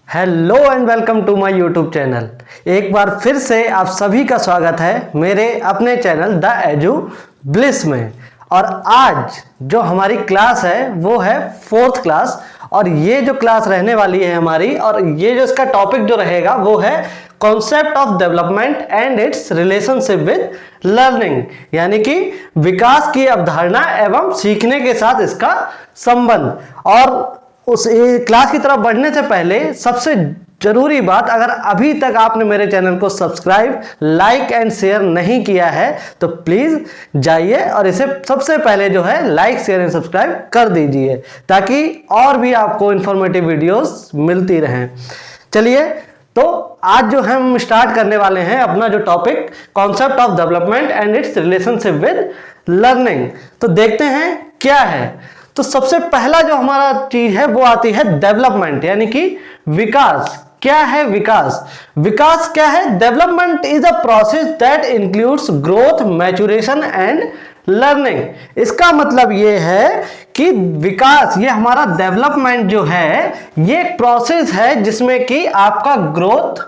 Hello and welcome to my YouTube channel. एक बार फिर से आप सभी का स्वागत है मेरे अपने चैनल द एजू ब्लिस में। और आज जो हमारी क्लास है वो है 4th क्लास, और ये जो क्लास रहने वाली है हमारी, और ये जो इसका टॉपिक जो रहेगा वो है concept of development and it's relationship with learning, यानी कि विकास की अवधारणा एवं सीखने के साथ इसका संबंध। और उस क्लास की तरफ बढ़ने से पहले सबसे जरूरी बात, अगर अभी तक आपने मेरे चैनल को सब्सक्राइब, लाइक एंड शेयर नहीं किया है तो प्लीज जाइए और इसे सबसे पहले जो है लाइक, शेयर एंड सब्सक्राइब कर दीजिए, ताकि और भी आपको इंफॉर्मेटिव वीडियोस मिलती रहें। चलिए, तो आज जो हम स्टार्ट करने वाले हैं अपना जो topic concept of development and it's relationship with learning. तो देखते हैं क्या है। तो सबसे पहला जो हमारा चीज है वो आती है डेवलपमेंट, यानी कि विकास। क्या है विकास? विकास क्या है? Development is a process that includes growth, maturation and learning. इसका मतलब ये है कि विकास, ये हमारा डेवलपमेंट जो है ये एक प्रोसेस है जिसमें कि आपका ग्रोथ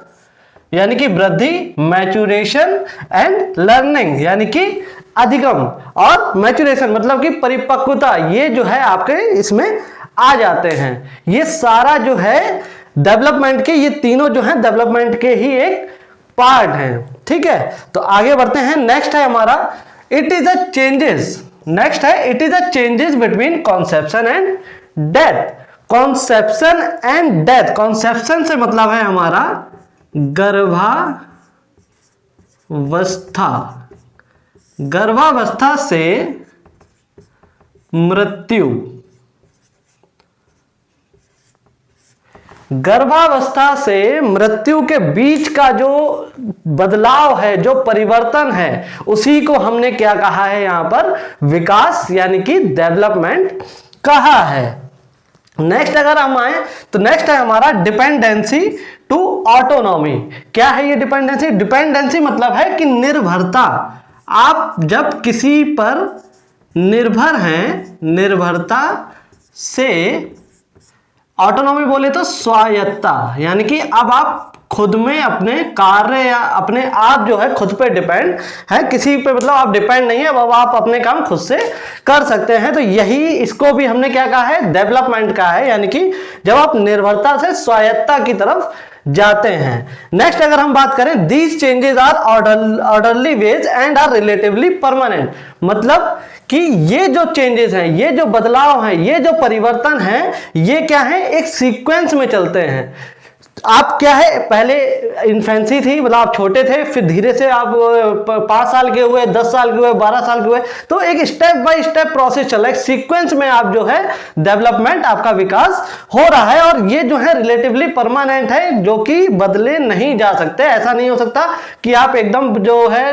यानी कि वृद्धि, मैच्योरेशन एंड लर्निंग यानी कि अधिगम, और मैच्योरेशन मतलब कि परिपक्वता, ये जो है आपके इसमें आ जाते हैं। ये सारा जो है डेवलपमेंट के, ये तीनों जो है डेवलपमेंट के ही एक पार्ट हैं। ठीक है, तो आगे बढ़ते हैं। नेक्स्ट है हमारा it is a changes. Next है it is a changes between conception and death. Conception and death, conception से मतलब है हमारा गर्भावस्था, गर्भावस्था से मृत्यु। गर्भावस्था से मृत्यु के बीच का जो बदलाव है, जो परिवर्तन है, उसी को हमने क्या कहा है यहां पर? विकास यानी कि डेवलपमेंट कहा है। नेक्स्ट अगर हम आए तो नेक्स्ट है हमारा डिपेंडेंसी टू ऑटोनॉमी। क्या है ये डिपेंडेंसी? डिपेंडेंसी मतलब है कि निर्भरता। आप जब किसी पर निर्भर हैं, निर्भरता से ऑटोनॉमी बोले तो स्वायत्तता, यानी कि अब आप खुद में अपने कार्य या अपने आप जो है खुद पे डिपेंड है, किसी पे मतलब आप डिपेंड नहीं है, अब आप अपने काम खुद से कर सकते हैं। तो यही इसको भी हमने क्या कहा है? डेवलपमेंट का है, यानी कि जब आप निर्भरता से स्वायत्तता की तरफ जाते हैं। नेक्स्ट अगर हम बात करें, these changes are orderly ways and are relatively permanent. मतलब कि ये जो चेंजेस हैं, ये जो बदलाव हैं, ये जो परिवर्तन हैं, ये क्या है? एक सीक्वेंस में चलते हैं। आप क्या है, पहले इन्फेंसी थी, मतलब आप छोटे थे, फिर धीरे से आप 5 साल के हुए, 10 साल के हुए, 12 साल के हुए, तो एक स्टेप बाय स्टेप प्रोसेस चल रहा है, एक सीक्वेंस में आप जो है डेवलपमेंट, आपका विकास हो रहा है। और ये जो है रिलेटिवली परमानेंट है, जो कि बदले नहीं जा सकते। ऐसा नहीं हो सकता कि आप एकदम जो है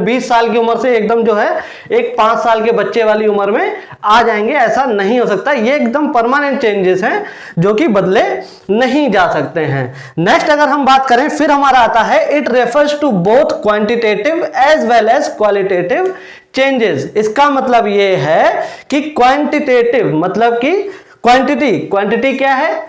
20 साल की उम्र से एकदम जो है एक 5 साल के बच्चे वाली उम्र में आ जाएंगे, ऐसा नहीं हो सकता। ये एकदम परमानेंट चेंजेस हैं जो कि बदले नहीं जा सकते हैं। नेक्स्ट अगर हम बात करें, फिर हमारा आता है it refers to both quantitative as well as qualitative changes. इसका मतलब ये है कि क्वांटिटेटिव मतलब कि क्वांटिटी, क्वांटिटी क्या है?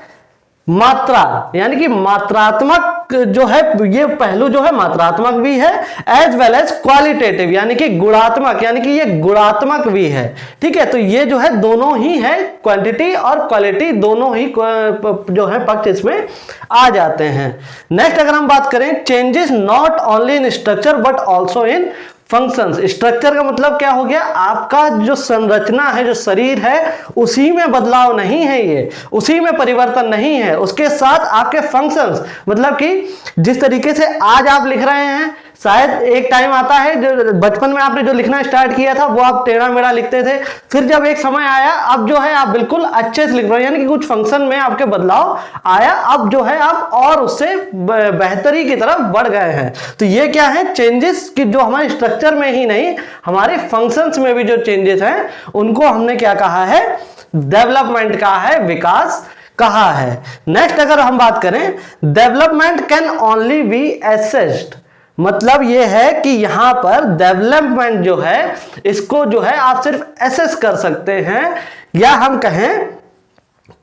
मात्रा, यानी कि मात्रात्मक जो है, ये पहलू जो है मात्रात्मक भी है, एज वेल एज क्वालिटेटिव यानी कि गुणात्मक, यानी कि ये गुणात्मक भी है। ठीक है, तो ये जो है दोनों ही है, क्वांटिटी और क्वालिटी दोनों ही जो है पक्ष इसमें आ जाते हैं। नेक्स्ट अगर हम बात करें, changes not only in structure but also in functions. Structure का मतलब क्या हो गया? आपका जो संरचना है, जो शरीर है, उसी में बदलाव नहीं है, ये उसी में परिवर्तन नहीं है, उसके साथ आपके फंक्शंस, मतलब कि जिस तरीके से आज आप लिख रहे हैं, शायद एक टाइम आता है जो बचपन में आपने जो लिखना स्टार्ट किया था वो आप टेढ़ा मेढ़ा लिखते थे, फिर जब एक समय आया अब जो है आप बिल्कुल अच्छे से लिख रहे हो, यानी कि कुछ फंक्शन में आपके बदलाव आया, अब जो है आप और उससे बेहतरी की तरफ बढ़ गए हैं। तो ये क्या है? चेंजेस की जो हमारे स्ट्रक्चर में ही नहीं, हमारे फंक्शंस में भी जो चेंजेस हैं उनको हमने क्या कहा है? डेवलपमेंट कहा है, विकास कहा है। नेक्स्ट अगर हम बात करें, development can only B assessed. मतलब ये है कि यहां पर डेवलपमेंट जो है, इसको जो है आप सिर्फ असेस कर सकते हैं, या हम कहें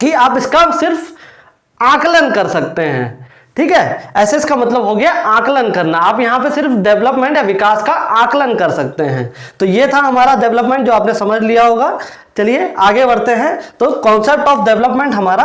कि आप इसका सिर्फ आकलन कर सकते हैं। ठीक है, एसेस का मतलब हो गया आकलन करना। आप यहां पे सिर्फ डेवलपमेंट या विकास का आकलन कर सकते हैं। तो ये था हमारा डेवलपमेंट, जो आपने समझ लिया होगा। चलिए आगे बढ़ते हैं। तो कॉन्सेप्ट ऑफ डेवलपमेंट हमारा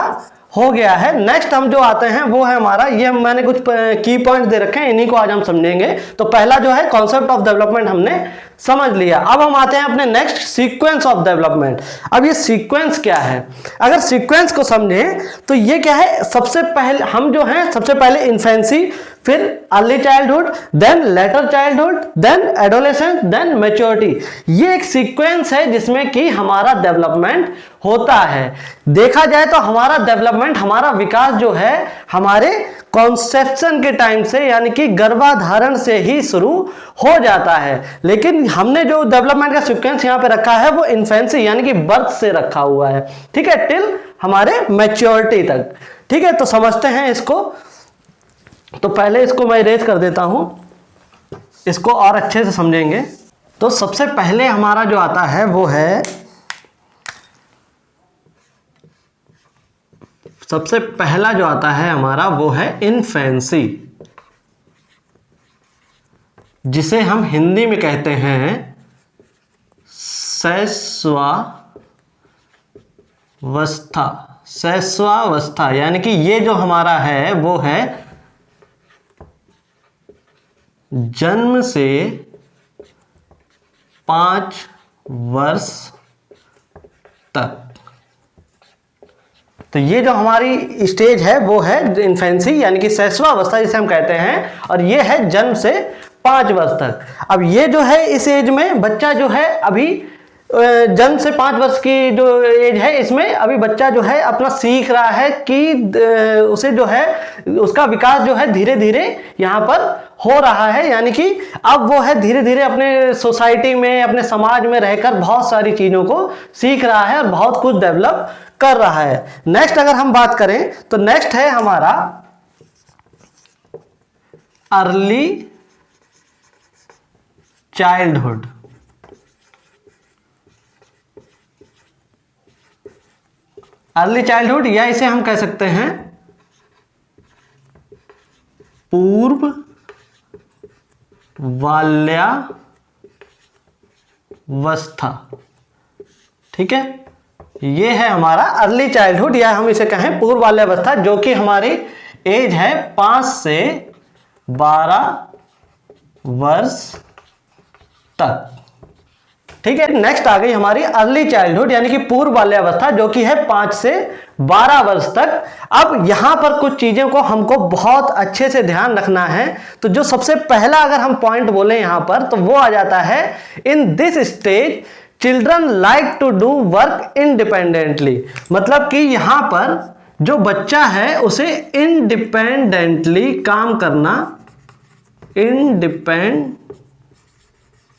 हो गया है। नेक्स्ट हम जो आते हैं वो है हमारा, ये मैंने कुछ की पॉइंट दे रखे हैं, इन्हीं को आज हम समझेंगे। तो पहला जो है कॉन्सेप्ट ऑफ डेवलपमेंट हमने समझ लिया। अब हम आते हैं अपने नेक्स्ट सीक्वेंस ऑफ डेवलपमेंट। अब ये सीक्वेंस क्या है? अगर सीक्वेंस को समझें तो ये क्या है, सबसे पहले हम जो हैं, सबसे पहले इन्फेंसी, फिर early childhood, then later childhood, then adolescence, then maturity. ये एक सीक्वेंस है जिसमें कि हमारा डेवलपमेंट होता है। देखा जाए तो हमारा डेवलपमेंट, हमारा विकास जो है हमारे कॉन्सेप्शन के टाइम से, यानी कि गर्भाधारण से ही शुरू हो जाता है। लेकिन हमने जो डेवलपमेंट का सीक्वेंस यहाँ पे रखा है वो इन्फेंसी यानी कि बर्थ से रखा हुआ है। ठीक है, टिल हमारे मैच्योरिटी तक। ठीक है, तो समझते हैं इसको। तो पहले इसको मैं इरेज कर देता हूं, इसको और अच्छे से समझेंगे। तो सबसे पहले हमारा जो आता है वो है, सबसे पहला जो आता है हमारा वो है इन्फेंसी, जिसे हम हिंदी में कहते हैं शैशवावस्था। शैशवावस्था यानी कि ये जो हमारा है वो है जन्म से 5 वर्ष तक। तो ये जो हमारी स्टेज है वो है इन्फेंसी यानी कि शैशवावस्था जिसे हम कहते हैं, और ये है जन्म से 5 वर्ष तक। अब ये जो है इस एज में बच्चा जो है अभी जन्म से 5 वर्ष की जो एज है, इसमें अभी बच्चा जो है अपना सीख रहा है कि उसे जो है उसका विकास जो है धीरे धीरे यहाँ पर हो रहा है। यानी कि अब वो है धीरे धीरे अपने सोसाइटी में, अपने समाज में रहकर बहुत सारी चीजों को सीख रहा है और बहुत कुछ डेवलप कर रहा है। नेक्स्ट अगर हम बात करें तो नेक्स्ट है हमारा अर्ली चाइल्डहुड। अर्ली चाइल्डहुड या इसे हम कह सकते हैं पूर्व बाल्यावस्था। ठीक है, ये है हमारा अर्ली चाइल्डहुड या हम इसे कहें पूर्व बाल्यावस्था, जो कि हमारी एज है 5 से 12 वर्ष तक। ठीक है, नेक्स्ट आ गई हमारी अर्ली चाइल्डहुड यानी कि पूर्व बाल्यावस्था, जो कि है 5 से 12 वर्ष तक। अब यहां पर कुछ चीजों को हमको बहुत अच्छे से ध्यान रखना है। तो जो सबसे पहला अगर हम पॉइंट बोले यहां पर तो वो आ जाता है, in this stage children like to do work independently. मतलब कि यहां पर जो बच्चा है उसे इंडिपेंडेंटली काम करना,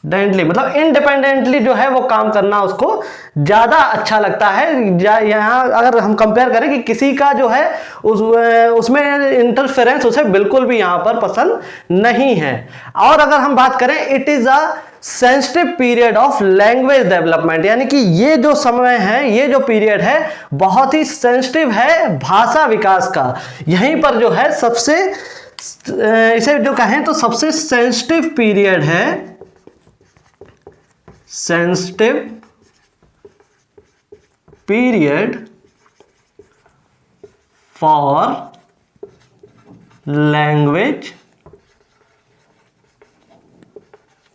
मतलब इंडिपेंडेंटली जो है वो काम करना उसको ज्यादा अच्छा लगता है। यहाँ अगर हम कंपेयर करें कि किसी का जो है उसमें इंटरफेरेंस उसे बिल्कुल भी यहाँ पर पसंद नहीं है। और अगर हम बात करें, it is a sensitive period of language development, यानी कि ये जो समय है, ये जो पीरियड है बहुत ही सेंसिटिव है भाषा विकास का। यहीं पर जो है सबसे, इसे जो कहें तो सबसे सेंसिटिव पीरियड है, sensitive period for language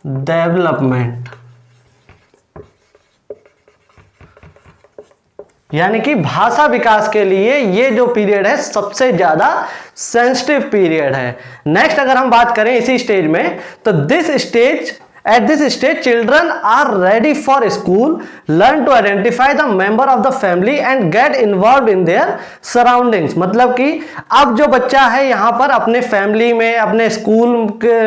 development. यानी कि भाषा विकास के लिए ये जो पीरियड है सबसे ज्यादा सेंसिटिव पीरियड है। नेक्स्ट अगर हम बात करें इसी स्टेज में, तो at this stage children are ready for school, learn to identify the member of the family and get involved in their surroundings। मतलब कि अब जो बच्चा है यहाँ पर अपने फैमिली में, अपने स्कूल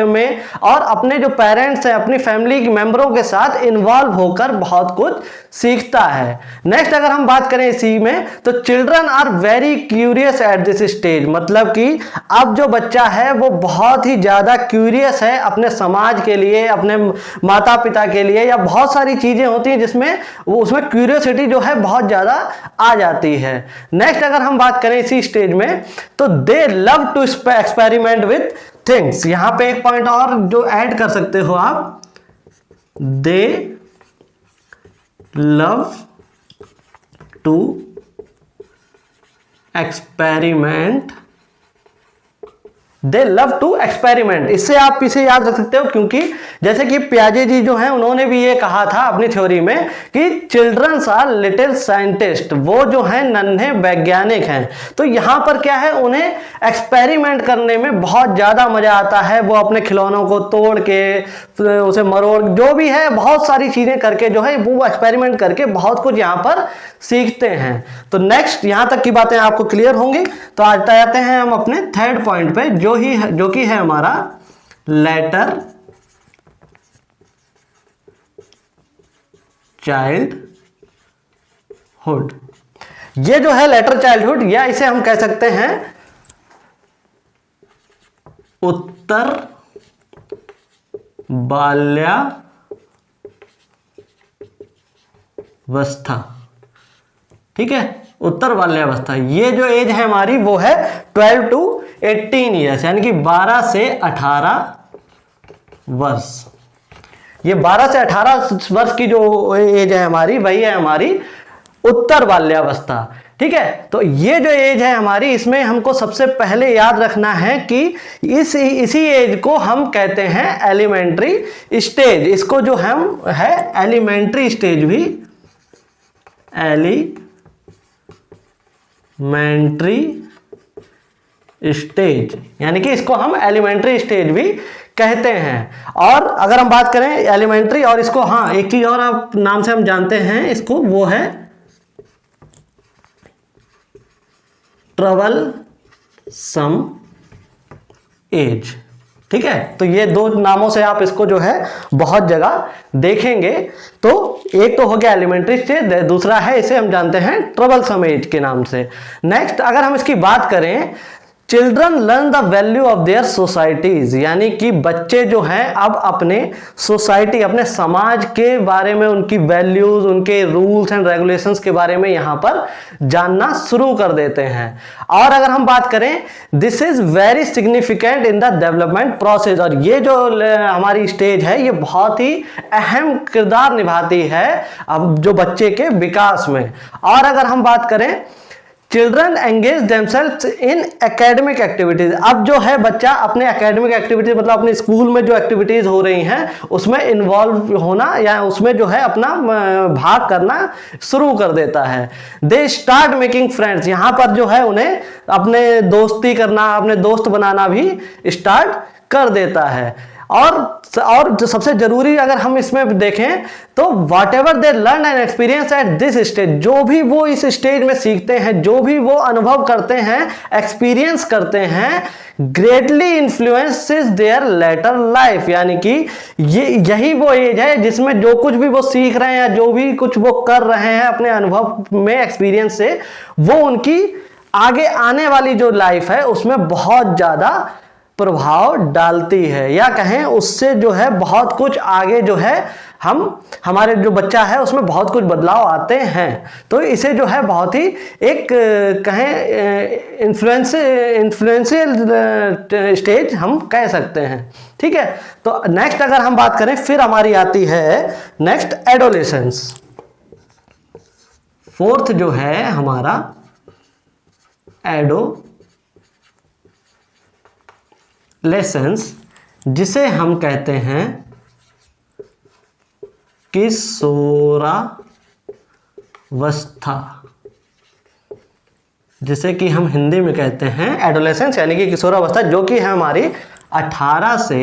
में और अपने जो पेरेंट्स हैं, अपनी फैमिली के मेंबरों के साथ इन्वॉल्व होकर बहुत कुछ सीखता है। नेक्स्ट अगर हम बात करें इसी में, तो children are very curious at this stage. मतलब कि अब जो बच्चा है वो बहुत ही ज्यादा क्यूरियस है अपने समाज के लिए, अपने माता पिता के लिए, या बहुत सारी चीजें होती हैं जिसमें वो उसमें क्यूरियोसिटी जो है बहुत ज्यादा आ जाती है। नेक्स्ट अगर हम बात करें इसी स्टेज में, तो they love to experiment with things. यहां पे एक पॉइंट और जो ऐड कर सकते हो आप, they love to experiment, they love to experiment. इससे आप इसे याद रख सकते हो, क्योंकि जैसे कि पियाजे जी जो हैं उन्होंने भी ये कहा था अपनी थ्योरी में कि चिल्ड्रंस आर लिटिल साइंटिस्ट, वो जो हैं नन्हे वैज्ञानिक हैं। तो यहां पर क्या है, उन्हें एक्सपेरिमेंट करने में बहुत ज्यादा मजा आता है। वो अपने खिलौनों को तोड़ के उसे मरोड़, जो भी है बहुत सारी चीजें करके जो है वो एक्सपेरिमेंट करके बहुत कुछ यहां पर सीखते हैं। तो नेक्स्ट यहां तक की बातें आपको क्लियर होंगी। तो आज आते हैं हम अपने थर्ड पॉइंट पे, जो कि है हमारा लेटर चाइल्डहुड। ये जो है लेटर चाइल्डहुड, या इसे हम कह सकते हैं उत्तर बाल्यावस्था। ठीक है, उत्तर बाल्यावस्था। ये जो एज है हमारी वो है 12 to 18 ईयर्स, यानी कि 12 से 18 वर्ष। ये 12 से 18 वर्ष की जो एज है हमारी, वही है हमारी उत्तर बाल्यावस्था। ठीक है, तो ये जो एज है हमारी, इसमें हमको सबसे पहले याद रखना है कि इसी एज को हम कहते हैं एलिमेंट्री स्टेज। इसको जो हम है एलिमेंट्री स्टेज भी, एलिमेंट्री स्टेज, यानी कि इसको हम एलिमेंट्री स्टेज भी कहते हैं। और अगर हम बात करें एलिमेंट्री, और इसको हाँ एक चीज और आप नाम से हम जानते हैं इसको, वो है ट्रबल सम एज। ठीक है, तो ये दो नामों से आप इसको जो है बहुत जगह देखेंगे। तो एक तो हो गया एलिमेंट्री स्टेज, दूसरा है इसे हम जानते हैं ट्रबल सम एज के नाम से। नेक्स्ट अगर हम इसकी बात करें, children learn the value of their societies, यानी कि बच्चे जो हैं अब अपने सोसाइटी, अपने समाज के बारे में, उनकी वैल्यूज, उनके रूल्स एंड रेगुलेशंस के बारे में यहां पर जानना शुरू कर देते हैं। और अगर हम बात करें, this is very significant in the development process, और ये जो हमारी स्टेज है ये बहुत ही अहम किरदार निभाती है अब जो बच्चे के विकास में। और अगर हम बात करें, चिल्ड्रन एंगेज देमसेल्व्स इन एकेडमिक एक्टिविटीज। अब जो है बच्चा अपने एकेडमिक एक्टिविटीज, मतलब अपने स्कूल में जो एक्टिविटीज हो रही हैं उसमें इन्वॉल्व होना, या उसमें जो है अपना भाग करना शुरू कर देता है। दे स्टार्ट मेकिंग फ्रेंड्स, यहां पर जो है उन्हें अपने दोस्ती करना, अपने दोस्त बनाना भी स्टार्ट कर देता है। और जो सबसे जरूरी अगर हम इसमें देखें तो what ever they learn and experience eight this stage, जो भी वो इस स्टेज में सीखते हैं, जो भी वो अनुभव करते हैं, एक्सपीरियंस करते हैं, greatly influences their later life, यानी कि यही वो एज है जिसमें जो कुछ भी वो सीख रहे हैं या जो भी कुछ वो कर रहे हैं अपने अनुभव में, एक्सपीरियंस से, वो उनकी आगे आने वाली जो लाइफ है उसमें बहुत ज्यादा प्रभाव डालती है, या कहें उससे जो है बहुत कुछ आगे जो है हमारे जो बच्चा है उसमें बहुत कुछ बदलाव आते हैं। तो इसे जो है बहुत ही एक कहें इन्फ्लुएंशियल स्टेज हम कह सकते हैं। ठीक है, तो नेक्स्ट अगर हम बात करें, फिर हमारी आती है नेक्स्ट एडोलेसेंस। फोर्थ जो है हमारा एडोलेसेंस, जिसे हम कहते हैं किशोरावस्था, जिसे कि हम हिंदी में कहते हैं एडोलेसेंस, यानी कि किशोरावस्था, जो कि है हमारी 18 से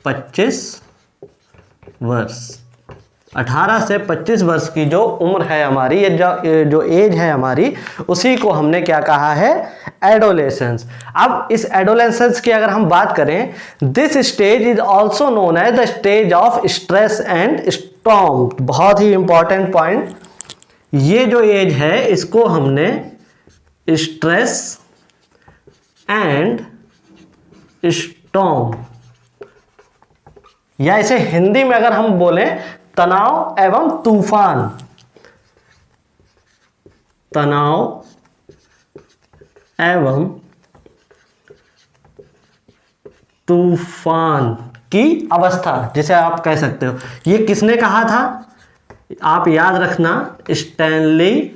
25 वर्ष। 18 से 25 वर्ष की जो उम्र है हमारी, ये जो एज है हमारी, उसी को हमने क्या कहा है, एडोलेसेंस। अब इस एडोलेसेंस की अगर हम बात करें, this stage is also known as the stage of stress and storm. बहुत ही इंपॉर्टेंट पॉइंट, ये जो एज है इसको हमने स्ट्रेस एंड स्टॉर्म या इसे हिंदी में अगर हम बोलें तनाव एवं तूफान, तनाव एवं तूफान की अवस्था जिसे आप कह सकते हो। ये किसने कहा था, आप याद रखना, स्टैनली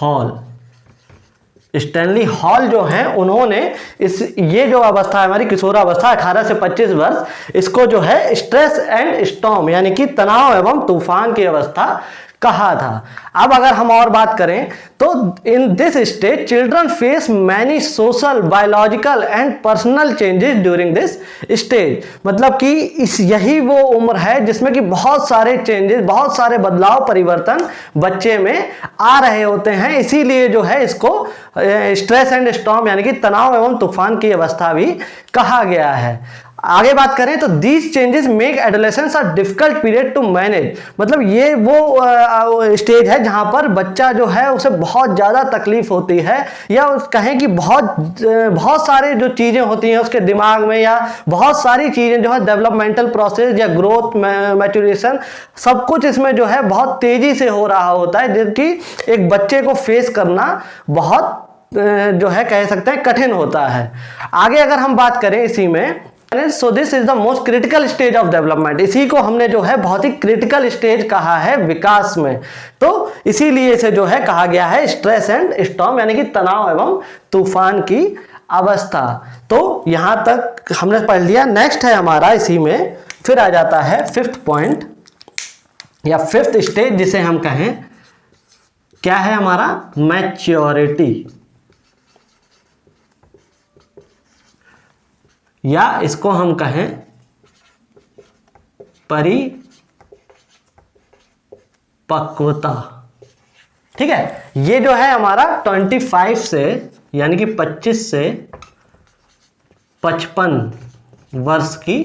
हॉल। स्टैनली हॉल जो हैं उन्होंने ये जो अवस्था है हमारी किशोरावस्था 18 से 25 वर्ष, इसको जो है स्ट्रेस एंड स्टॉर्म यानी कि तनाव एवं तूफान की अवस्था कहा था। अब अगर हम और बात करें तो इन this stage children face many social, biological and personal changes during this stage. मतलब कि यही वो उम्र है जिसमें कि बहुत सारे चेंजेस, बहुत सारे बदलाव, परिवर्तन बच्चे में आ रहे होते हैं। इसीलिए जो है इसको स्ट्रेस एंड स्टॉर्म यानी कि तनाव एवं तूफान की अवस्था भी कहा गया है। आगे बात करें तो these changes make adolescence a difficult period to manage. मतलब ये वो स्टेज है जहां पर बच्चा जो है उसे बहुत ज़्यादा तकलीफ होती है, या कहें कि बहुत सारे जो चीज़ें होती हैं उसके दिमाग में, या बहुत सारी चीज़ें जो है डेवलपमेंटल प्रोसेस या ग्रोथ, मैच्योरेशन, सब कुछ इसमें जो है बहुत तेज़ी से हो रहा होता है, जबकि एक बच्चे को फेस करना बहुत जो है कह सकते हैं कठिन होता है। आगे अगर हम बात करें इसी में, so this is the most critical stage of development. इसी को हमने जो है बहुत ही क्रिटिकल स्टेज कहा है विकास में, तो इसीलिए इसे जो है कहा गया है स्ट्रेस एंड स्टॉर्म यानी कि तनाव एवं तूफान की अवस्था। तो यहां तक हमने पढ़ लिया। नेक्स्ट है हमारा इसी में फिर आ जाता है फिफ्थ पॉइंट या फिफ्थ स्टेज जिसे हम कहें, क्या है हमारा, मैच्योरिटी, या इसको हम कहें परिपक्वता। ठीक है, ये जो है हमारा 25 से यानी कि 25 से 55 वर्ष की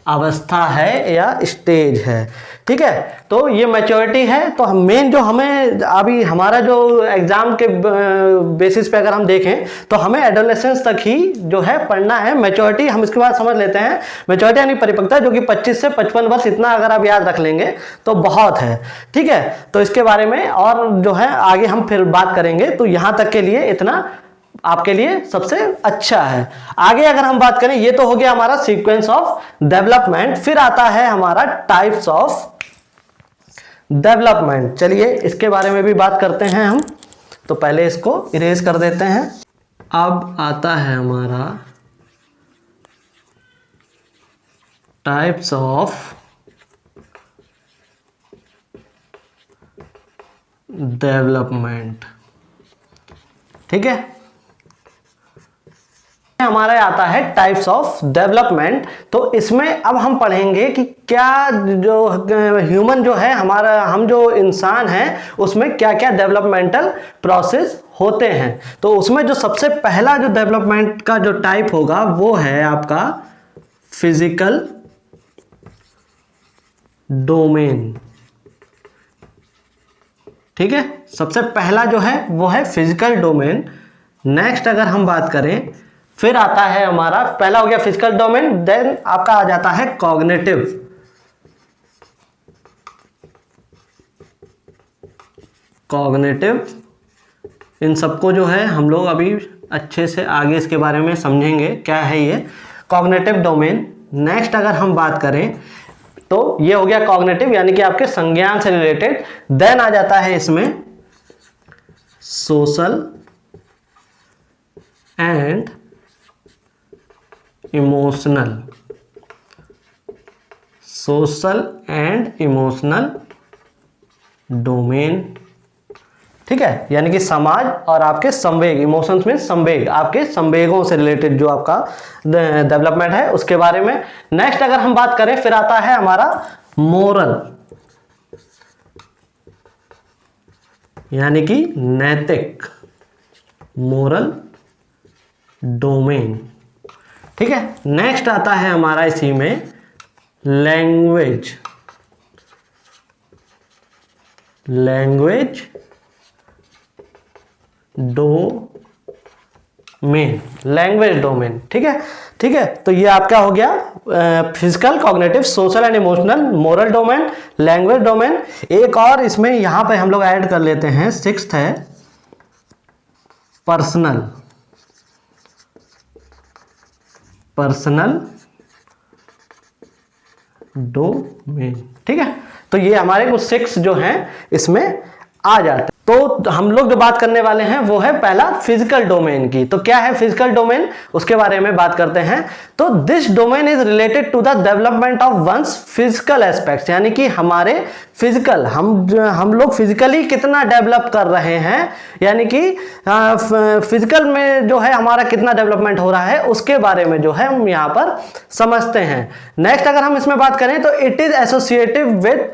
अवस्था है या स्टेज है। ठीक है, तो ये मैच्योरिटी है। तो मेन जो हमें अभी हमारा जो एग्जाम के बेसिस पे अगर हम देखें तो हमें एडोलेसेंस तक ही जो है पढ़ना है। मैच्योरिटी हम इसके बाद समझ लेते हैं। मैच्योरिटी यानी परिपक्वता, जो कि 25 से 55 वर्ष, इतना अगर आप याद रख लेंगे तो बहुत है। ठीक है, तो इसके बारे में और जो है आगे हम फिर बात करेंगे। तो यहां तक के लिए इतना आपके लिए सबसे अच्छा है। आगे अगर हम बात करें, ये तो हो गया हमारा सीक्वेंस ऑफ डेवलपमेंट। फिर आता है हमारा टाइप्स ऑफ डेवलपमेंट। चलिए इसके बारे में भी बात करते हैं हम। तो पहले इसको इरेज कर देते हैं। अब आता है हमारा टाइप्स ऑफ डेवलपमेंट। ठीक है, हमारा आता है टाइप्स ऑफ डेवलपमेंट। तो इसमें अब हम पढ़ेंगे कि क्या जो ह्यूमन जो है हमारा, हम जो इंसान हैं उसमें क्या क्या डेवलपमेंटल प्रोसेस होते हैं। तो उसमें जो सबसे पहला जो डेवलपमेंट का जो टाइप होगा वो है आपका फिजिकल डोमेन। ठीक है, सबसे पहला जो है वो है फिजिकल डोमेन। नेक्स्ट अगर हम बात करें, फिर आता है हमारा, पहला हो गया फिजिकल डोमेन, देन आपका आ जाता है कॉग्निटिव। कॉग्निटिव, इन सबको जो है हम लोग अभी अच्छे से आगे इसके बारे में समझेंगे क्या है ये कॉग्निटिव डोमेन। नेक्स्ट अगर हम बात करें तो ये हो गया कॉग्निटिव यानी कि आपके संज्ञान से रिलेटेड। देन आ जाता है इसमें social and emotional. Social and emotional domain. ठीक है, यानी कि समाज और आपके संवेग, इमोशंस में संवेग, आपके संवेगों से रिलेटेड जो आपका डेवलपमेंट है उसके बारे में। नेक्स्ट अगर हम बात करें, फिर आता है हमारा मोरल यानी कि नैतिक, मोरल डोमेन। ठीक है, नेक्स्ट आता है हमारा इसी में language. Language domain, language domain. ठीक है, ठीक है, तो ये आपका हो गया physical, cognitive, social and emotional, moral domain, language domain. एक और इसमें यहां पे हम लोग ऐड कर लेते हैं, सिक्स्थ है पर्सनल डोमेन। ठीक है, तो ये हमारे कुछ 6 जो हैं इसमें आ जाते हैं। तो हम लोग जो बात करने वाले हैं वो है पहला फिजिकल डोमेन की। तो क्या है फिजिकल डोमेन, उसके बारे में बात करते हैं। तो this domain is related to the development of one's physical aspects, यानी कि हमारे फिजिकल, हम लोग फिजिकली कितना डेवलप कर रहे हैं, यानी कि फिजिकल में जो है हमारा कितना डेवलपमेंट हो रहा है उसके बारे में जो है हम यहाँ पर समझते हैं। नेक्स्ट अगर हम इसमें बात करें तो it is associative with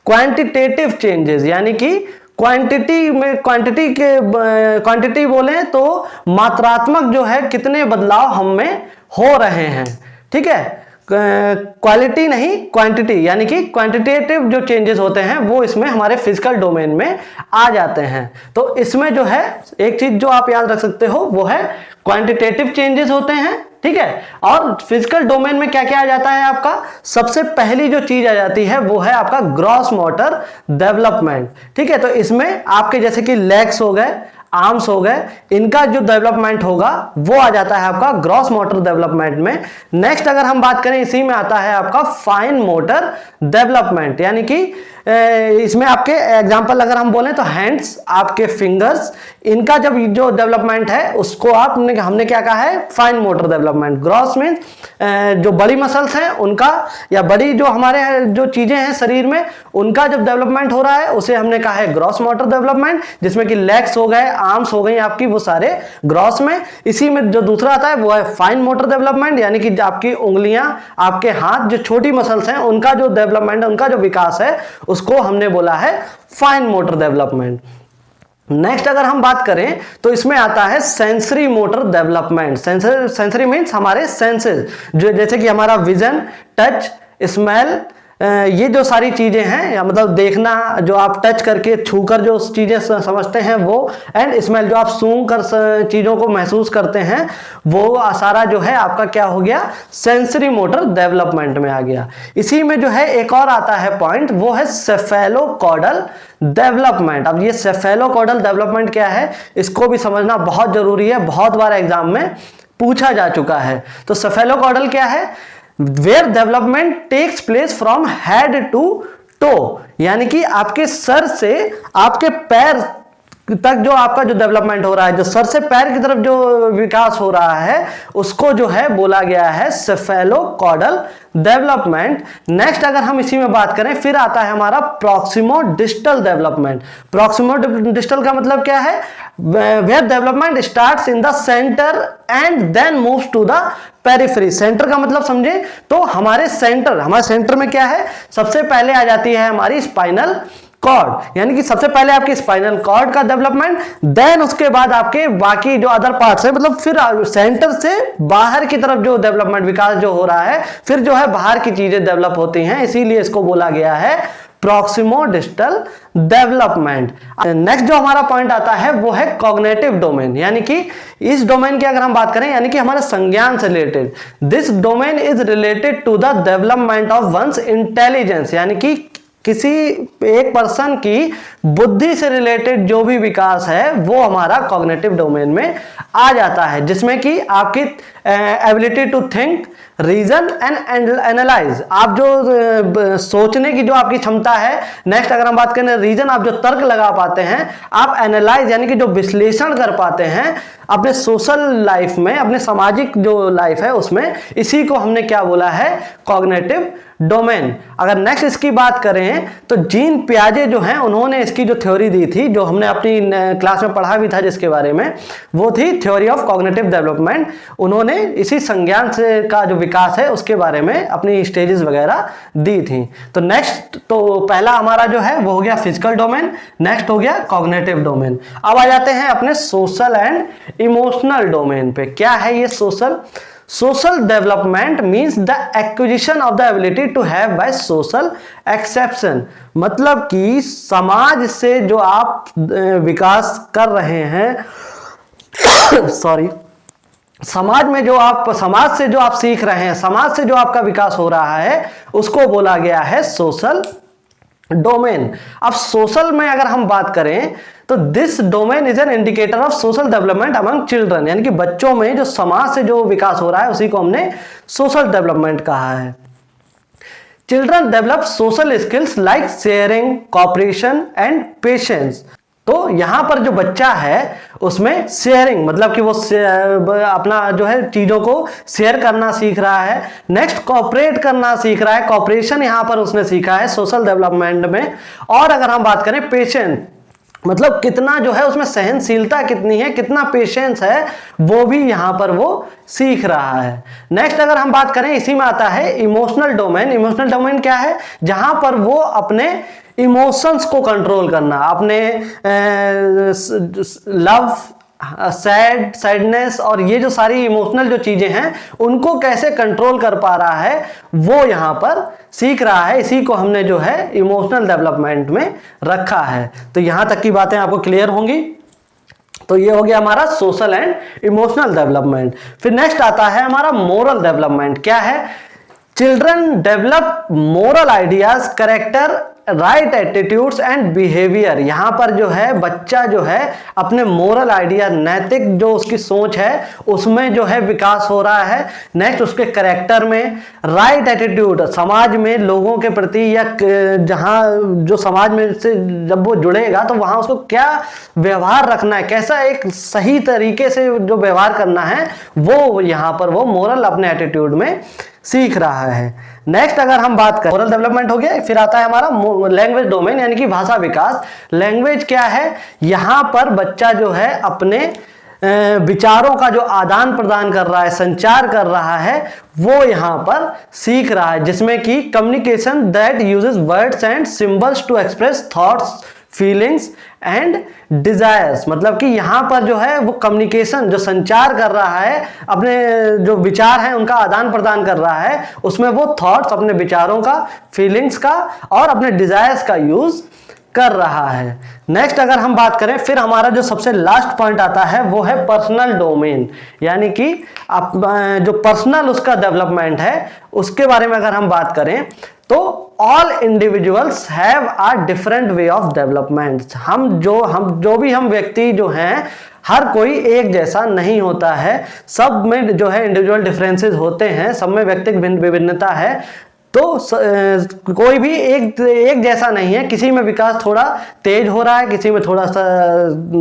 quantitative changes, यानी कि क्वांटिटी बोले तो मात्रात्मक जो है कितने बदलाव हम में हो रहे हैं। ठीक है, क्वालिटी नहीं क्वांटिटी, यानी कि क्वांटिटेटिव जो चेंजेस होते हैं वो इसमें हमारे फिजिकल डोमेन में आ जाते हैं। तो इसमें जो है एक चीज जो आप याद रख सकते हो वो है क्वांटिटेटिव चेंजेस होते हैं। ठीक है, और फिजिकल डोमेन में क्या क्या आ जाता है आपका, सबसे पहली जो चीज आ जाती है वो है आपका ग्रॉस मोटर डेवलपमेंट। ठीक है, तो इसमें आपके जैसे कि लेग्स हो गए, आर्म्स हो गए, इनका जो डेवलपमेंट होगा वो आ जाता है आपका ग्रॉस मोटर डेवलपमेंट में। नेक्स्ट अगर हम बात करें इसी में आता है आपका फाइन मोटर डेवलपमेंट, यानी कि इसमें आपके एग्जांपल अगर हम बोलें तो हैंड्स, आपके फिंगर्स, इनका जब जो डेवलपमेंट है उसको हमने क्या कहा है फाइन मोटर डेवलपमेंट। ग्रॉस में जो बड़ी मसल्स हैं उनका, या बड़ी जो हमारे जो चीजें हैं शरीर में उनका जब डेवलपमेंट हो रहा है उसे हमने कहा है ग्रॉस मोटर डेवलपमेंट, जिसमें कि लेग्स हो गए, आर्म्स हो गई आपकी, वो सारे ग्रॉस में। इसी में जो दूसरा आता है वो है फाइन मोटर डेवलपमेंट, यानी कि आपकी उंगलियां, आपके हाथ, जो छोटी मसल्स हैं उनका जो डेवलपमेंट, उनका जो विकास है उसको हमने बोला है फाइन मोटर डेवलपमेंट। नेक्स्ट अगर हम बात करें तो इसमें आता है sensory motor development. Sensory means हमारे सेंसेस, जो जैसे कि हमारा विजन, टच, स्मेल, ये जो सारी चीजें हैं, या मतलब देखना, जो आप टच करके छूकर जो चीजें समझते हैं वो, एंड स्मेल जो आप सूंघ कर चीजों को महसूस करते हैं, वो सारा जो है आपका क्या हो गया, सेंसरी मोटर डेवलपमेंट में आ गया। इसी में जो है एक और आता है पॉइंट, वो है सेफेलोकॉर्डल डेवलपमेंट। अब ये सेफेलोकॉर्डल डेवलपमेंट क्या है इसको भी समझना बहुत जरूरी है, बहुत बार एग्जाम में पूछा जा चुका है। तो सेफेलोकॉर्डल क्या है, where development takes place from head to toe, यानी कि आपके सर से आपके पैर तक जो आपका जो डेवलपमेंट हो रहा है, जो सर से पैर की तरफ जो विकास हो रहा है उसको जो है बोला गया है सेफेलोकॉर्डल डेवलपमेंट। नेक्स्ट अगर हम इसी में बात करें फिर आता है हमारा proximo distal development. Proximo distal का मतलब क्या है, where development starts in the center and then moves to the periphery. Center का मतलब समझे तो हमारे सेंटर में क्या है, सबसे पहले आ जाती है हमारी स्पाइनल कॉर्ड, यानी कि सबसे पहले आपके स्पाइनल कॉर्ड का डेवलपमेंट, देन उसके बाद आपके बाकी जो अदर पार्ट्स है, मतलब फिर सेंटर से बाहर की तरफ जो डेवलपमेंट विकास जो हो रहा है, फिर जो है बाहर की चीजें डेवलप होती हैं, इसीलिए इसको बोला गया है प्रॉक्सिमो डिस्टल डेवलपमेंट। नेक्स्ट जो हमारा पॉइंट आता है वो है कॉग्निटिव डोमेन, यानी कि इस डोमेन की अगर हम बात करें, यानी कि हमारे संज्ञान से related, this domain is related to the development of one's intelligence, यानी कि किसी एक पर्सन की बुद्धि से रिलेटेड जो भी विकास है वो हमारा कॉग्निटिव डोमेन में आ जाता है, जिसमें कि आपकी ability to think, reason and analyse, आप जो सोचने की जो आपकी क्षमता है। नेक्स्ट अगर हम बात करें रीजन, आप जो तर्क लगा पाते हैं, आप एनालाइज यानी कि जो विश्लेषण कर पाते हैं अपने सोशल लाइफ में, अपने सामाजिक जो लाइफ है उसमें, इसी को हमने क्या बोला है कॉग्निटिव डोमेन। अगर नेक्स्ट इसकी बात करें तो जीन पियाजे जो हैं उन्होंने इसकी जो थ्योरी दी थी, जो हमने अपनी क्लास में पढ़ा भी था जिसके बारे में, वो थी थ्योरी ऑफ कॉग्निटिव डेवलपमेंट। उन्होंने इसी संज्ञान से का जो विकास है उसके बारे में अपनी स्टेजेस वगैरह दी थी। तो नेक्स्ट, तो पहला हमारा जो है वो हो गया फिजिकल डोमेन, नेक्स्ट हो गया कॉग्निटिव डोमेन। अब आ जाते हैं अपने सोशल एंड इमोशनल डोमेन पे। क्या है ये social? Social development means the acquisition of the ability to have by social exception, मतलब कि समाज से जो आप विकास कर रहे हैं सॉरी समाज में जो आप, समाज से जो आप सीख रहे हैं, समाज से जो आपका विकास हो रहा है, उसको बोला गया है सोशल डोमेन। अब सोशल में अगर हम बात करें तो this domain is an indicator of social development among children, यानी कि बच्चों में जो समाज से जो विकास हो रहा है उसी को हमने सोशल डेवलपमेंट कहा है। Children develop social skills like sharing, cooperation and patience. तो यहां पर जो बच्चा है उसमें शेयरिंग, मतलब कि वो अपना जो है चीजों को शेयर करना सीख रहा है। नेक्स्ट कॉपरेट करना सीख रहा है, कॉपरेशन यहां पर उसने सीखा है सोशल डेवलपमेंट में। और अगर हम बात करें पेशेंट, मतलब कितना जो है उसमें सहनशीलता कितनी है, कितना पेशेंस है, वो भी यहां पर वो सीख रहा है। नेक्स्ट अगर हम बात करें, इसी में आता है इमोशनल डोमेन। इमोशनल डोमेन क्या है? जहां पर वो अपने इमोशंस को कंट्रोल करना, अपने लव, सैडनेस और ये जो सारी इमोशनल जो चीजें हैं उनको कैसे कंट्रोल कर पा रहा है, वो यहां पर सीख रहा है। इसी को हमने जो है इमोशनल डेवलपमेंट में रखा है। तो यहां तक की बातें आपको क्लियर होंगी। तो ये हो गया हमारा सोशल एंड इमोशनल डेवलपमेंट। फिर नेक्स्ट आता है हमारा मोरल डेवलपमेंट। क्या है? Children develop moral ideas, character, right attitudes and behaviour. यहां पर जो है बच्चा जो है अपने मोरल आइडिया, नैतिक जो उसकी सोच है उसमें जो है विकास हो रहा है। नेक्स्ट उसके कैरेक्टर में, राइट एटीट्यूड, समाज में लोगों के प्रति या जहां जो समाज में से जब वो जुड़ेगा तो वहां उसको क्या व्यवहार रखना है, कैसा एक सही तरीके से जो व्यवहार करना है, वो यहां पर वो मोरल अपने एटीट्यूड में सीख रहा है। नेक्स्ट अगर हम बात करें, मोरल डेवलपमेंट हो गया। फिर आता है हमारा लैंग्वेज डोमेन, यानी कि भाषा विकास। लैंग्वेज क्या है? यहां पर बच्चा जो है अपने विचारों का जो आदान प्रदान कर रहा है, संचार कर रहा है, वो यहां पर सीख रहा है, जिसमें कि communication that uses words and symbols to express thoughts, feelings and desires. मतलब कि यहां पर जो है वो कम्युनिकेशन, जो संचार कर रहा है, अपने जो विचार हैं उनका आदान प्रदान कर रहा है, उसमें वो थॉट्स, अपने विचारों का, फीलिंग्स का और अपने डिजायर्स का यूज कर रहा है। नेक्स्ट अगर हम बात करें, फिर हमारा जो सबसे लास्ट पॉइंट आता है वो है पर्सनल डोमेन, यानी कि जो पर्सनल उसका डेवलपमेंट है उसके बारे में अगर हम बात करें तो all individuals have a different way of development. हम जो भी व्यक्ति जो हैं, हर कोई एक जैसा नहीं होता है, सब में जो है इंडिविजुअल डिफरेंसेस होते हैं, सब में व्यक्तिगत विभिन्नता है। तो कोई भी एक जैसा नहीं है, किसी में विकास थोड़ा तेज हो रहा है, किसी में थोड़ा सा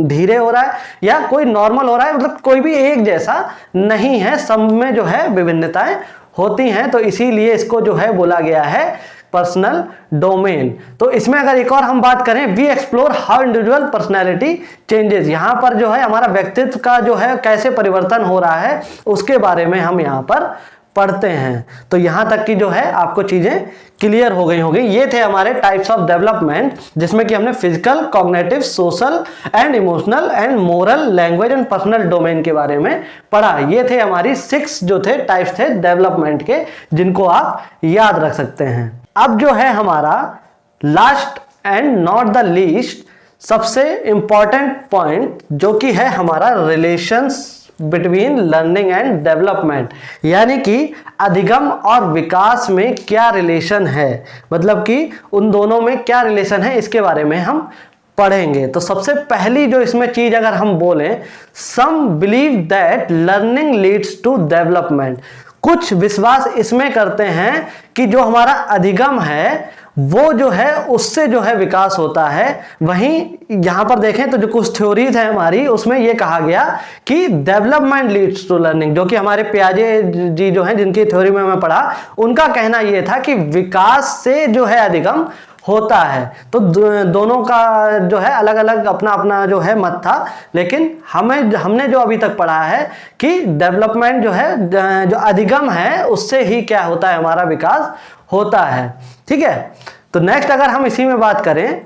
धीरे हो रहा है, या कोई नॉर्मल हो रहा है, मतलब कोई भी एक जैसा नहीं है, सब में जो है विभिन्नताएं होती हैं। तो इसीलिए इसको जो है बोला गया है पर्सनल डोमेन। तो इसमें अगर एक और हम बात करें, we explore how individual personality changes. यहां पर जो है हमारा व्यक्तित्व का जो है कैसे परिवर्तन हो रहा है उसके बारे में हम यहां पर पढ़ते हैं। तो यहां तक की जो है आपको चीजें क्लियर हो गई होगी। ये थे हमारे टाइप्स ऑफ डेवलपमेंट, जिसमें कि हमने physical, cognitive, social and emotional and moral, language and personal domain के बारे में पढ़ा। ये थे हमारी 6 जो थे टाइप्स थे डेवलपमेंट के, जिनको आप याद रख सकते हैं। अब जो है हमारा last and not the least सबसे इंपॉर्टेंट पॉइंट, जो कि है हमारा relations between learning and development, यानी कि अधिगम और विकास में क्या रिलेशन है, मतलब कि उन दोनों में क्या रिलेशन है, इसके बारे में हम पढ़ेंगे। तो सबसे पहली जो इसमें चीज अगर हम बोलें, some believe that learning leads to development. कुछ विश्वास इसमें करते हैं कि जो हमारा अधिगम है वो जो है उससे जो है विकास होता है। वहीं यहां पर देखें तो जो कुछ थ्योरीज है हमारी, उसमें ये कहा गया कि डेवलपमेंट लीड्स टू लर्निंग। जो कि हमारे पियाजे जी जो हैं, जिनकी थ्योरी में मैं पढ़ा, उनका कहना ये था कि विकास से जो है अधिगम होता है। तो दोनों का जो है अलग अलग अपना अपना जो है मत था, लेकिन हमने जो अभी तक पढ़ा है कि डेवलपमेंट जो है, जो अधिगम है, उससे ही क्या होता है, हमारा विकास होता है। ठीक है। तो नेक्स्ट अगर हम इसी में बात करें,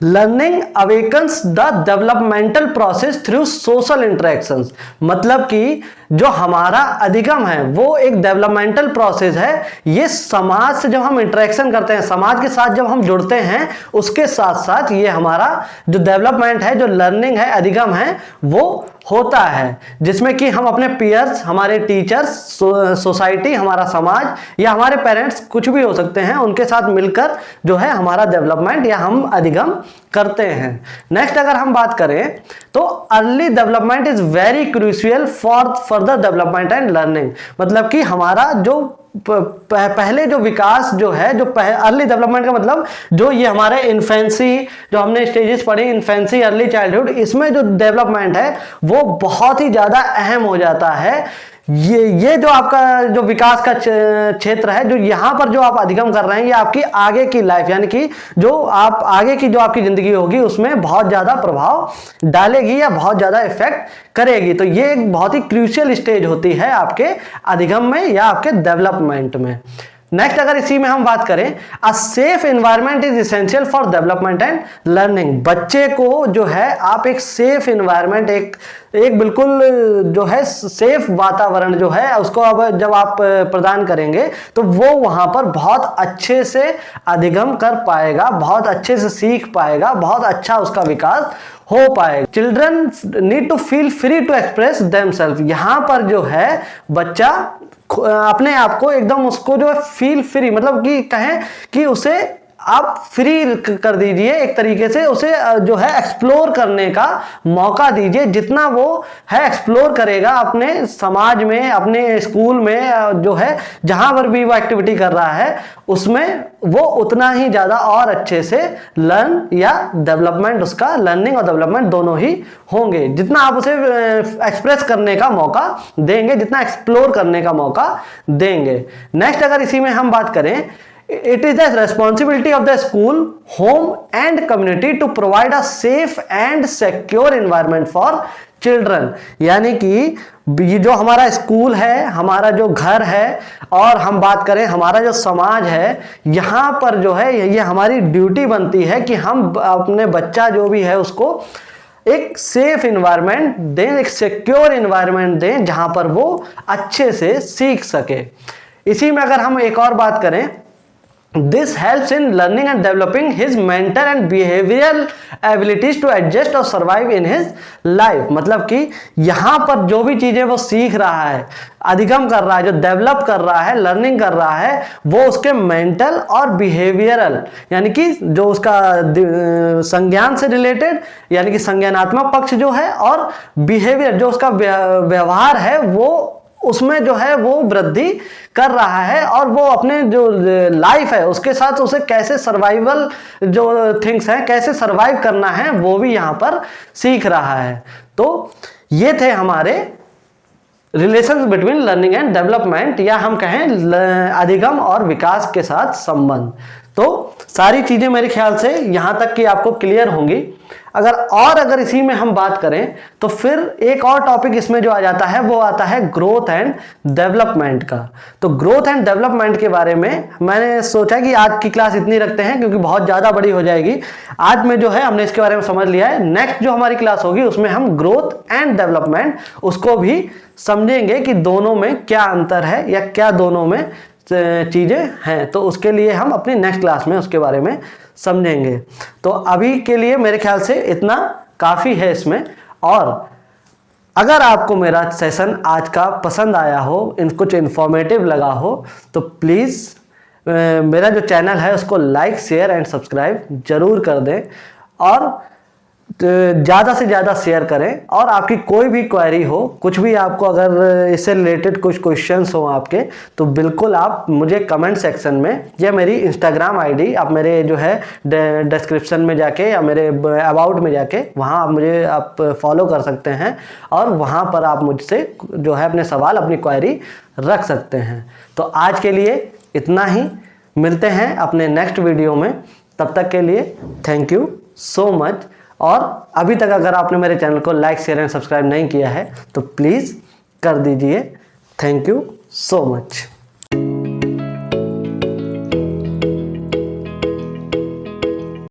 learning awakens the developmental process through social interactions. मतलब कि जो हमारा अधिगम है वो एक डेवलपमेंटल प्रोसेस है। ये समाज से जब हम इंटरेक्शन करते हैं, समाज के साथ जब हम जुड़ते हैं, उसके साथ साथ ये हमारा जो डेवलपमेंट है, जो लर्निंग है, अधिगम है, वो होता है, जिसमें कि हम अपने पीयर्स, हमारे टीचर्स, सोसाइटी, हमारा समाज या हमारे पेरेंट्स, कुछ भी हो सकते हैं, उनके साथ मिलकर जो है हमारा डेवलपमेंट या हम अधिगम करते हैं। नेक्स्ट अगर हम बात करें तो early development is very crucial for further development and learning. मतलब कि हमारा जो पहले जो विकास जो है, जो अर्ली डेवलपमेंट का मतलब जो ये हमारे इन्फेंसी, जो हमने स्टेजेस पढ़ी, इन्फेंसी, अर्ली चाइल्डहुड, इसमें जो डेवलपमेंट है वो बहुत ही ज्यादा अहम हो जाता है। ये जो आपका जो विकास का क्षेत्र है, जो यहाँ पर जो आप अधिगम कर रहे हैं, ये आपकी आगे की लाइफ, यानी कि जो आप आगे की जो आपकी जिंदगी होगी उसमें बहुत ज्यादा प्रभाव डालेगी या बहुत ज्यादा इफेक्ट करेगी। तो ये एक बहुत ही क्रूशियल स्टेज होती है आपके अधिगम में या आपके डेवलपमेंट में। नेक्स्ट अगर इसी में हम बात करें, a safe environment is essential for development and learning. बच्चे को जो है आप एक सेफ एनवायरनमेंट, एक बिल्कुल जो है सेफ वातावरण जो है उसको अब जब आप प्रदान करेंगे तो वो वहां पर बहुत अच्छे से अधिगम कर पाएगा, बहुत अच्छे से सीख पाएगा, बहुत अच्छा उसका विकास हो पाएगा। Children need to feel free to express themselves. यहां पर जो है बच्चा अपने आप को एकदम, उसको जो है फील फ्री, मतलब कि कहें कि उसे आप फ्री कर दीजिए, एक तरीके से उसे जो है एक्सप्लोर करने का मौका दीजिए। जितना वो है एक्सप्लोर करेगा अपने समाज में, अपने स्कूल में, जो है जहां पर भी वो एक्टिविटी कर रहा है उसमें वो उतना ही ज्यादा और अच्छे से लर्न या डेवलपमेंट, उसका लर्निंग और डेवलपमेंट दोनों ही होंगे। जितना आप उसे एक्सप्रेस करने का मौका देंगे, जितना एक्सप्लोर करने का मौका देंगे। नेक्स्ट अगर इसी में हम बात करें, it is the responsibility of the school, home and community to provide a safe and secure environment for children। यानी कि ये जो हमारा स्कूल है, हमारा जो घर है, और हम बात करें हमारा जो समाज है, यहाँ पर जो है ये हमारी ड्यूटी बनती है कि हम अपने बच्चा जो भी है उसको एक सेफ इन्वायरमेंट दें, एक सिक्योर इन्वायरमेंट दें जहां पर वो अच्छे से सीख सके। इसी में अगर हम एक और बात करें, This helps in learning and developing his mental and behavioral abilities to adjust और survive in his life। मतलब कि यहाँ पर जो भी चीजें वो सीख रहा है, अधिगम कर रहा है, जो डेवलप कर रहा है, लर्निंग कर रहा है, वो उसके मेंटल और बिहेवियरल, यानी कि जो उसका संज्ञान से रिलेटेड, यानी कि संज्ञानात्मक पक्ष जो है, और बिहेवियर जो उसका व्यवहार है, वो उसमें जो है वो वृद्धि कर रहा है, और वो अपने जो लाइफ है उसके साथ उसे कैसे सर्वाइवल जो थिंग्स हैं, कैसे सर्वाइव करना है, वो भी यहाँ पर सीख रहा है। तो ये थे हमारे relations between learning and development, या हम कहें अधिगम और विकास के साथ संबंध। तो सारी चीजें मेरे ख्याल से यहां तक कि आपको क्लियर होंगी। अगर इसी में हम बात करें तो फिर एक और टॉपिक इसमें जो आ जाता है वो आता है ग्रोथ एंड डेवलपमेंट का। तो ग्रोथ एंड डेवलपमेंट के बारे में मैंने सोचा कि आज की क्लास इतनी रखते हैं क्योंकि बहुत ज़्यादा बड़ी हो जाएगी। आज में जो है हमने इसके बारे में समझ लिया है। नेक्स्ट जो हमारी क्लास होगी उसमें हम ग्रोथ एंड डेवलपमेंट उसको भी समझेंगे कि दोनों में क्या अंतर है या क्या दोनों में चीज़ें हैं। तो उसके लिए हम अपनी नेक्स्ट क्लास में उसके बारे में समझेंगे। तो अभी के लिए मेरे ख्याल से इतना काफ़ी है इसमें। और अगर आपको मेरा सेशन आज का पसंद आया हो, कुछ इन्फॉर्मेटिव लगा हो, तो प्लीज़ मेरा जो चैनल है उसको लाइक, शेयर एंड सब्सक्राइब जरूर कर दें, और ज़्यादा से ज़्यादा शेयर करें। और आपकी कोई भी क्वेरी हो, कुछ भी आपको अगर इससे रिलेटेड कुछ क्वेश्चंस हो आपके, तो बिल्कुल आप मुझे कमेंट सेक्शन में या मेरी इंस्टाग्राम आईडी, आप मेरे जो है डिस्क्रिप्शन में जाके या मेरे अबाउट में जाके वहाँ आप मुझे फॉलो कर सकते हैं, और वहाँ पर आप मुझसे जो है अपने सवाल, अपनी क्वेरी रख सकते हैं। तो आज के लिए इतना ही, मिलते हैं अपने नेक्स्ट वीडियो में। तब तक के लिए थैंक यू सो मच। और अभी तक अगर आपने मेरे चैनल को लाइक, शेयर एंड सब्सक्राइब नहीं किया है तो प्लीज़ कर दीजिए। Thank you so much.